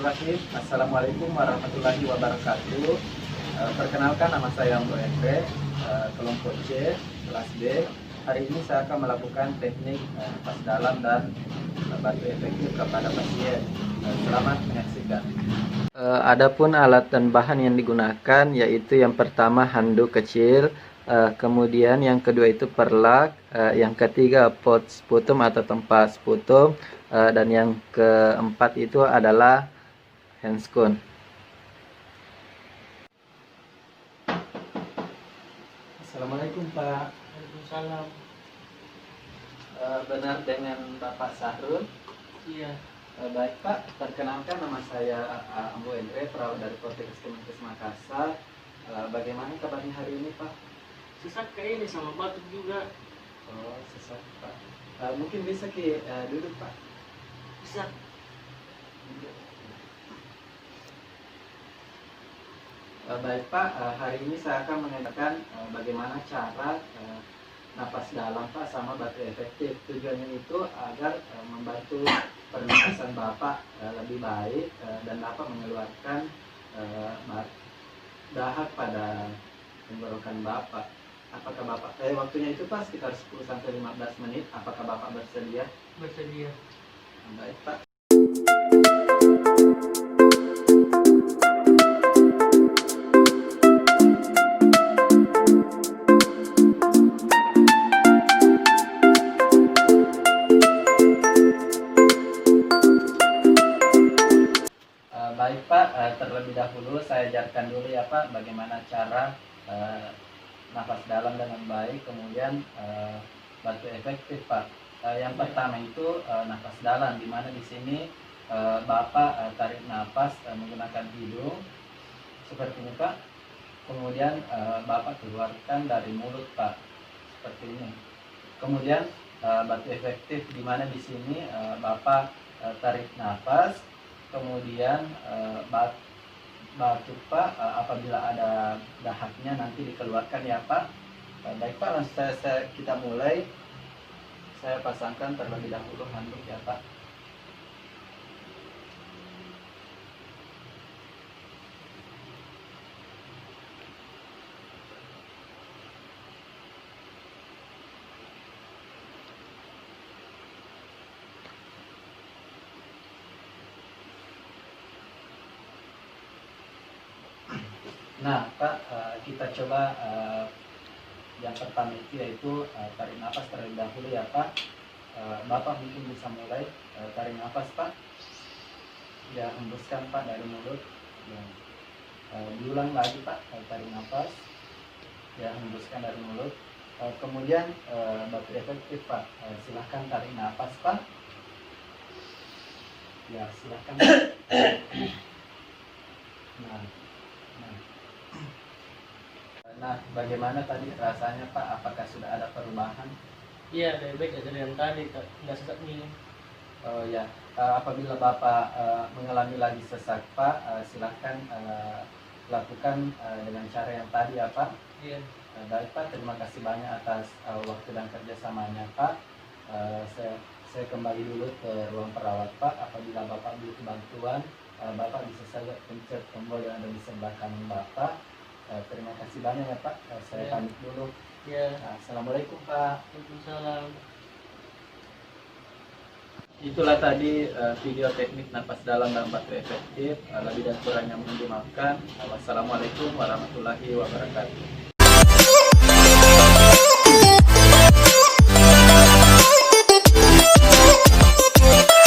Bismillahirrahmanirrahim. Assalamualaikum warahmatullahi wabarakatuh. Perkenalkan, nama saya Mbok Endre, kelompok C, kelas B. Hari ini saya akan melakukan teknik napas dalam dan bantu efektif kepada pasien. Selamat menyaksikan. Adapun alat dan bahan yang digunakan yaitu yang pertama handuk kecil, kemudian yang kedua itu perlak, yang ketiga pot sputum atau tempat sputum, dan yang keempat itu adalah handscone. Assalamualaikum Pak. Waalaikumsalam. Benar dengan Bapak Sahrul? Iya. Baik Pak, perkenalkan, nama saya Mbok Endre, perawat dari Poltekkes Kemenkes Makassar. Bagaimana kabarnya hari ini Pak? Sesak kayak ini sama batuk juga. Oh, sesak Pak. Mungkin bisa duduk Pak. Sesak. Baik Pak, hari ini saya akan mengajarkan bagaimana cara napas dalam Pak sama batu efektif. Tujuannya itu agar membantu pernapasan Bapak lebih baik dan dapat mengeluarkan dahak pada tenggorokan Bapak. Apakah Bapak, waktunya itu Pak sekitar 10-15 menit. Apakah Bapak bersedia? Bersedia. Baik Pak. Baik Pak, terlebih dahulu saya ajarkan dulu ya Pak bagaimana cara nafas dalam dengan baik, kemudian batu efektif Pak. Yang pertama itu nafas dalam, di mana di sini Bapak tarik nafas menggunakan hidung seperti ini Pak. Kemudian Bapak keluarkan dari mulut Pak, seperti ini. Kemudian batu efektif, di mana di sini Bapak tarik nafas, kemudian batuk Pak, apabila ada dahaknya nanti dikeluarkan ya Pak. Baik Pak, langsung kita mulai. Saya pasangkan terlebih dahulu handuk ya Pak. Nah Pak, kita coba yang pertama itu yaitu tarik nafas terlebih dahulu ya Pak. Bapak mungkin bisa mulai tarik nafas Pak. Ya, hembuskan Pak dari mulut. Ya. Diulang lagi Pak, tarik nafas. Ya, hembuskan dari mulut. Kemudian batu efektif Pak. Silahkan tarik nafas Pak. Ya, silahkan. Nah, bagaimana tadi rasanya Pak? Apakah sudah ada perubahan? Iya, lebih baik dari yang tadi, nggak sesak nih. Oh ya, apabila Bapak mengalami lagi sesak Pak, silahkan lakukan dengan cara yang tadi ya Pak. Iya. Baik Pak, terima kasih banyak atas waktu dan kerjasamanya Pak. Saya kembali dulu ke ruang perawat Pak. Apabila Bapak butuh bantuan, Bapak bisa saja pencet tombol yang ada di sebelah kanan Bapak. Terima kasih banyak ya Pak. Saya pamit dulu. Iya. Assalamualaikum Pak. Waalaikumsalam. Itulah tadi video teknik napas dalam dan batu efektif. Lebih dan kurangnya mohon dimaafkan. Wassalamualaikum warahmatullahi wabarakatuh.